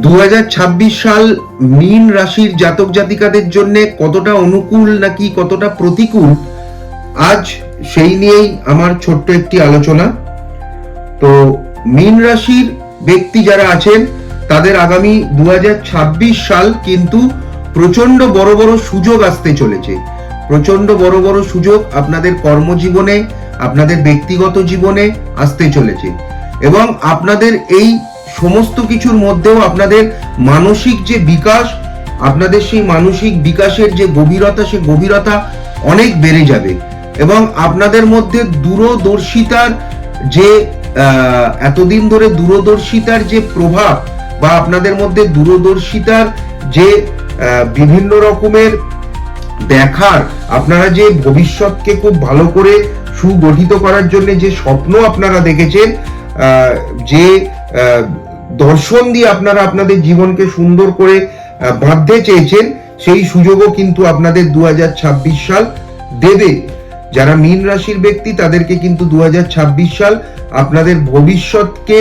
2026 সাল মীন রাশির জাতক জাতিকাদের জন্য কতটা অনুকূল নাকি কতটা প্রতিকূল, আজ সেই নিয়েই আমার ছোট্ট একটি আলোচনা। তো মীন রাশির ব্যক্তি যারা আছেন তাদের আগামী 2026 সাল কিন্তু প্রচন্ড বড় বড় সুযোগ আসতে চলেছে। প্রচন্ড বড় বড় সুযোগ আপনাদের কর্মজীবনে, আপনাদের ব্যক্তিগত জীবনে আসতে চলেছে এবং আপনাদের এই সমস্ত কিছুর মধ্যেও আপনাদের মানসিক যে বিকাশ, আপনাদের সেই মানসিক বিকাশের যে গভীরতা, সে গভীরতা অনেক বেড়ে যাবে এবং আপনাদের মধ্যে দূরদর্শিতার যে এতদিন ধরে দূরদর্শিতার যে প্রভাব বা আপনাদের মধ্যে দূরদর্শিতার যে বিভিন্ন রকমের দেখার, আপনারা যে ভবিষ্যৎকে খুব ভালো করে সুগঠিত করার জন্য যে স্বপ্ন আপনারা দেখেছেন, যে দর্শন দিয়ে আপনারা আপনাদের জীবনকে সুন্দর করে বাঁধতে চেয়েছেন, সেই সুযোগও কিন্তু আপনাদের 2026 সাল দেবে। যারা মীন রাশির ব্যক্তি তাদেরকে কিন্তু 2026 সাল আপনাদের ভবিষ্যৎকে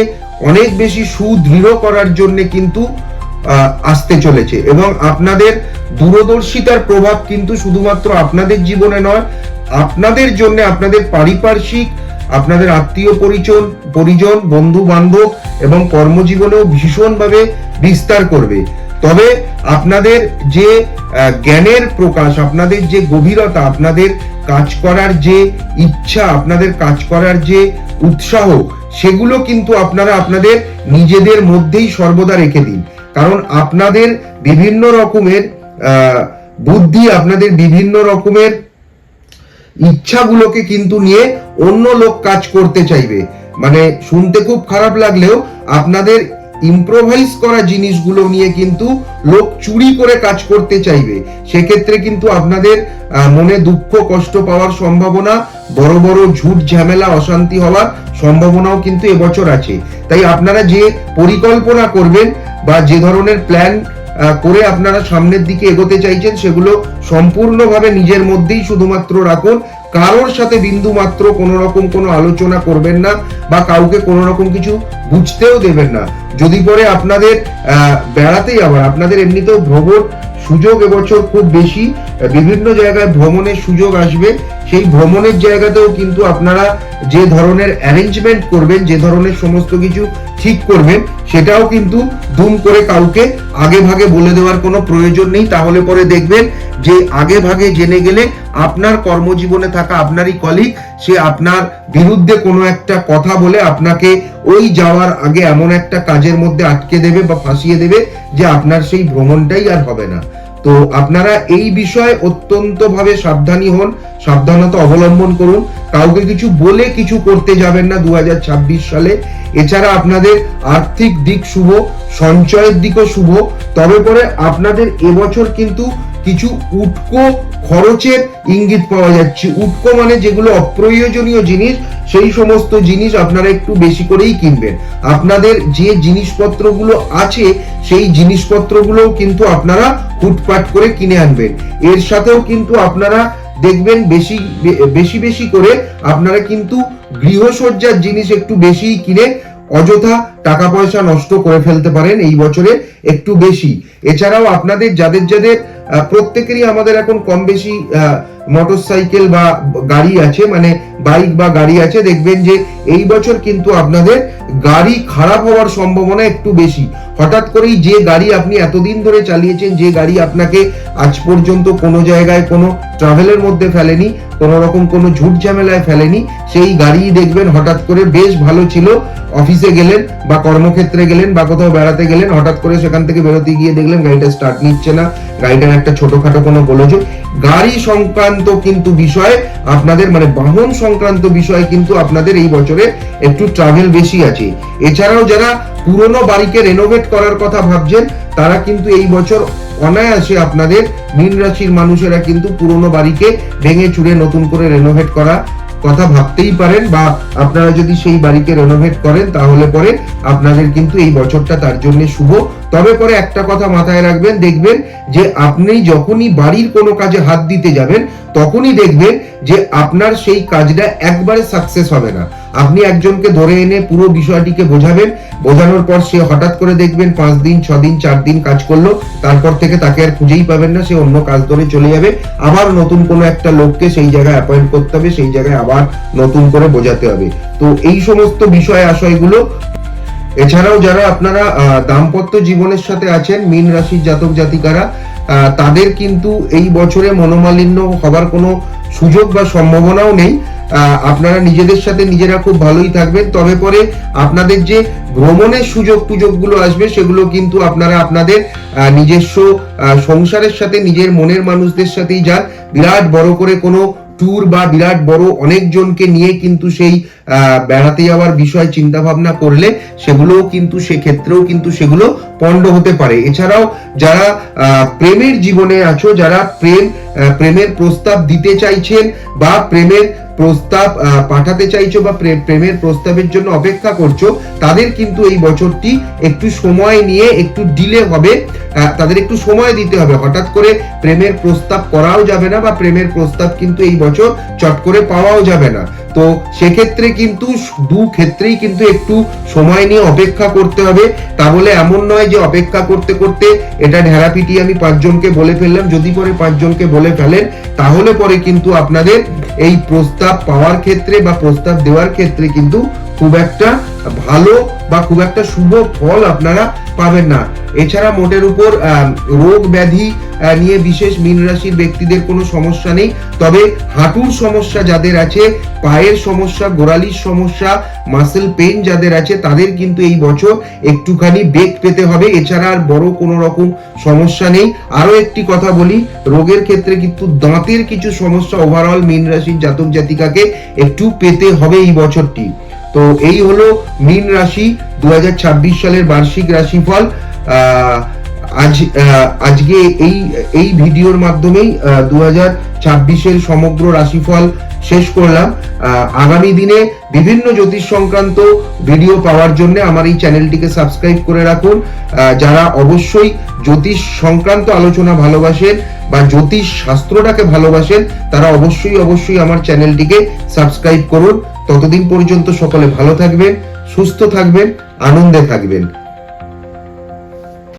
অনেক বেশি সুদৃঢ় করার জন্য কিন্তু আসতে চলেছে এবং আপনাদের দূরদর্শিতার প্রভাব কিন্তু শুধুমাত্র আপনাদের জীবনে নয়, আপনাদের জন্য আপনাদের পারিপার্শ্বিক, আপনাদের আত্মীয় পরিজন, বন্ধু বান্ধব এবং কর্মজীবনেও ভীষণভাবে বিস্তার করবে। তবে আপনাদের যে জ্ঞানের প্রকাশ, আপনাদের যে গভীরতা, আপনাদের কাজ করার যে ইচ্ছা, আপনাদের কাজ করার যে উৎসাহ, সেগুলো কিন্তু আপনারা আপনাদের নিজেদের মধ্যেই সর্বদা রেখে দিন। কারণ আপনাদের বিভিন্ন রকমের বুদ্ধি, আপনাদের বিভিন্ন রকমের ইচ্ছাগুলোকে কিন্তু নিয়ে অন্য লোক কাজ করতে চাইবে। মানে শুনতে খুব খারাপ লাগলেও আপনাদের ইম্প্রোভাইজ করা জিনিসগুলো নিয়ে কিন্তু লোক চুরি করে কাজ করতে চাইবে। সেক্ষেত্রে কিন্তু আপনাদের মনে দুঃখ কষ্ট পাওয়ার সম্ভাবনা, বড় বড় ঝুট ঝামেলা অশান্তি হওয়ার সম্ভাবনাও কিন্তু এবছর আছে। তাই আপনারা যে পরিকল্পনা করবেন বা যে ধরনের প্ল্যান করে আপনারা সামনের দিকে এগোতে চাইছেন, সেগুলো সম্পূর্ণভাবে নিজের মধ্যেই শুধুমাত্র রাখুন। কারোর সাথে বিন্দু মাত্র কোনো রকম কোনো আলোচনা করবেন না বা কাউকে কোনো রকম কিছু বুঝতেও দেবেন না। যদি পরে আপনাদের বেড়াতে যাওয়ার, আপনাদের এমনিতেও ভ্রমণ সুযোগ এবছর খুব বেশি, বিভিন্ন জায়গায় ভ্রমণের সুযোগ আসবে। সেই ভ্রমণের জায়গাতেও কিন্তু আপনারা যে ধরনের অ্যারেঞ্জমেন্ট করবেন, যে ধরনের সমস্ত কিছু ঠিক করবেন, সেটাও কিন্তু দুম করে কাউকে আগে ভাগে বলে দেওয়ার কোনো প্রয়োজন নেই। তাহলে পরে দেখবেন যে আগে ভাগে জেনে গেলে আপনার কর্মজীবনে থাকা আপনারই কলিগ, সে আপনার বিরুদ্ধে কোনো একটা কথা বলে আপনাকে ওই যাওয়ার আগে এমন একটা কাজের মধ্যে আটকে দেবে বা ফাঁসিয়ে দেবে যে আপনার সেই ভ্রমণটাই আর হবে না। তো আপনারা এই বিষয়ে অত্যন্ত ভাবে সাবধানী হন, সাবধানতা অবলম্বন করুন। কাউকে কিছু বলে কিছু করতে যাবেন না 2026 সালে। এছাড়া আপনাদের আর্থিক দিক শুভ, সঞ্চয়ের দিকও শুভ। তবে পরে আপনাদের এবছর কিন্তু কিছু উটকো খরচের ইঙ্গিত পাওয়া যাচ্ছে। উটকো মানে যেগুলো অপ্রয়োজনীয় জিনিস, সেই সমস্ত জিনিস আপনারা একটু বেশি করেই কিনবেন। আপনাদের যে জিনিসপত্রগুলো আছে, সেই জিনিসপত্রগুলোও কিন্তু আপনারা হুটপাট করে কিনে আনবেন। এর সাথেও কিন্তু আপনারা দেখবেন বেশি বেশি করে আপনারা কিন্তু গৃহসজ্জার জিনিস একটু বেশি কিনে অযথা টাকা পয়সা নষ্ট করে ফেলতে পারেন এই বছরে একটু বেশি। এছাড়াও আপনাদের যাদের প্রত্যেকেরই আমাদের এখন কম বেশি মোটরসাইকেল বা গাড়ি আছে, মানে বাইক বা গাড়ি আছে, দেখবেন যে এই বছর কিন্তু আপনাদের গাড়ি খারাপ হওয়ার সম্ভাবনা একটু বেশি। হঠাৎ করেই যে গাড়ি আপনি এতদিন ধরে চালিয়েছেন, যে গাড়ি আপনাকে আজ পর্যন্ত কোনো জায়গায় কোনো ট্রাভেলের মধ্যে ফেলেনি, কোনো রকম কোনো ঝুট ঝামেলায় ফেলেনি, সেই গাড়ি দেখবেন হঠাৎ করে বেশ ভালো ছিল। অফিসে গেলেন বা কর্মক্ষেত্রে গেলেন বা কোথাও বেড়াতে গেলেন, হঠাৎ করে সেখান থেকে বেরোতে গিয়ে দেখলেন গাড়িটা স্টার্ট নিচ্ছে না, গাড়িটার একটা ছোটখাটো কোনো গোলযোগ। গাড়ি সংক্রান্ত কিন্তু বিষয়ে আপনাদের, মানে বাহন সংক্রান্ত বিষয়ে কিন্তু আপনাদের এই বছরে একটু ট্রাভেল বেশি আছে। এছাড়াও যারা পুরনো বাড়িকে রেনোভেট করার কথা ভাবছেন, তারা কিন্তু এই বছর অনায়াসে আপনাদের মীন রাশির মানুষেরা কিন্তু পুরনো বাড়িকে ভেঙে চুরে নতুন করে রেনোভেট করা কথা ভাবতেই পারেন, বা আপনারা যদি সেই বাড়িকে রেনোভেট করেন তাহলে পরে আপনাদের কিন্তু এই বছরটা তার জন্য শুভ। তবে পরে একটা কথা মাথায় রাখবেন, দেখবেন যে আপনি যখনই বাড়ির কোনো কাজে হাত দিতে যাবেন তখনই দেখবেন যে আপনার সেই কাজটা একবারে সাকসেস হবে না। আপনি একজনকে ধরে এনে পুরো বিষয়টিকে বোঝানোর পর সে হঠাৎ করে দেখবেন 5 দিন 6 দিন 4 দিন কাজ করলো, তারপর থেকে তাকে আর খুঁজেই পাবেন না, সে অন্য কাজ ধরে চলে যাবে। আবার নতুন কোনো একটা লোককে সেই জায়গায় অ্যাপয়েন্ট করতে হবে, সেই জায়গায় আবার নতুন করে বোঝাতে হবে। তো এই সমস্ত বিষয় আশয়গুলো। এছাড়াও যারা আপনারা দাম্পত্য জীবনের সাথে আছেন, মীন রাশির জাতক জাতিকারা, তাদের কিন্তু এই বছরে মনোমালিন্য হবার কোনো সুযোগ বা সম্ভাবনাও নেই। আপনারা নিজেদের সাথে নিজেরা খুব ভালোই থাকবেন। তবে পরে আপনাদের যে ভ্রমণের সুযোগগুলো আসবে সেগুলো কিন্তু আপনারা আপনাদের নিজস্ব সংসারের সাথে নিজের মনের মানুষদের সাথেই যান। বিরাট বড় করে কোনো ট্যুর বা বিরাট বড় অনেকজনকে নিয়ে কিন্তু সেই বেড়াতে যাওয়ার বিষয় চিন্তা ভাবনা করলে সেগুলোও কিন্তু সেক্ষেত্রেও কিন্তু সেগুলো পণ্ড হতে পারে। এছাড়াও যারা প্রেমের জীবনে আছো, যারা প্রেমের প্রস্তাব দিতে চাইছেন বা প্রেমের প্রস্তাব পাঠাতে চাইছো বা প্রেমের প্রস্তাবের জন্য অপেক্ষা করছো, তাদের কিন্তু এই বছরটি একটু সময় নিয়ে একটু ডিলে হবে, তাদের একটু সময় দিতে হবে। হঠাৎ করে প্রেমের প্রস্তাব করাও যাবে না বা প্রেমের প্রস্তাব কিন্তু এই বছর চট করে পাওয়াও যাবে না। তো সেক্ষেত্রে কিন্তু দু ক্ষেত্রেই কিন্তু একটু সময় নিয়ে অপেক্ষা করতে হবে। তা বলে এমন নয় যে অপেক্ষা করতে করতে এটা ঢেরাপিটি আমি 5 জনকে বলে ফেললাম। যদি পরে 5 জনকে বলে ফেলেন তাহলে পরে কিন্তু আপনাদের এই প্রস্তাব পাওয়ার ক্ষেত্রে বা প্রস্তাব দেওয়ার ক্ষেত্রে কিন্তু খুব একটা ভালো বা খুব একটা শুভ ফল আপনারা পাবেন না। এছাড়া মোটের উপর রোগ ব্যাধি নিয়ে বিশেষ মীন রাশির ব্যক্তিদের কোনো সমস্যা নেই। তবে হাঁটুর সমস্যা যাদের আছে, পায়ের সমস্যা, গোড়ালির সমস্যা, মাসেল পেইন যাদের আছে, তাদের কিন্তু এই বছর একটুখানি বেগ পেতে হবে। এছাড়া আর বড় কোনো রকম সমস্যা নেই। আরো একটি কথা বলি, রোগের ক্ষেত্রে কিন্তু দাঁতের কিছু সমস্যা ওভারঅল মীন রাশির জাতক জাতিকাকে একটু পেতে হবে এই বছরটি। তো এই হলো মীন রাশি 2026 সালের বার্ষিক রাশিফল। আজকে এই ভিডিওর মাধ্যমেই 2026-এর সমগ্র রাশিফল শেষ করলাম। আগামী দিনে বিভিন্ন জ্যোতিষ সংক্রান্ত ভিডিও পাওয়ার জন্য আমার এই চ্যানেলটিকে সাবস্ক্রাইব করে রাখুন। যারা অবশ্যই জ্যোতিষ সংক্রান্ত আলোচনা ভালোবাসেন বা জ্যোতিষ শাস্ত্রটাকে ভালোবাসেন, তারা অবশ্যই আমার চ্যানেলটিকে সাবস্ক্রাইব করুন। ততদিন পর্যন্ত সকলে ভালো থাকবেন, সুস্থ থাকবেন, আনন্দে থাকবেন।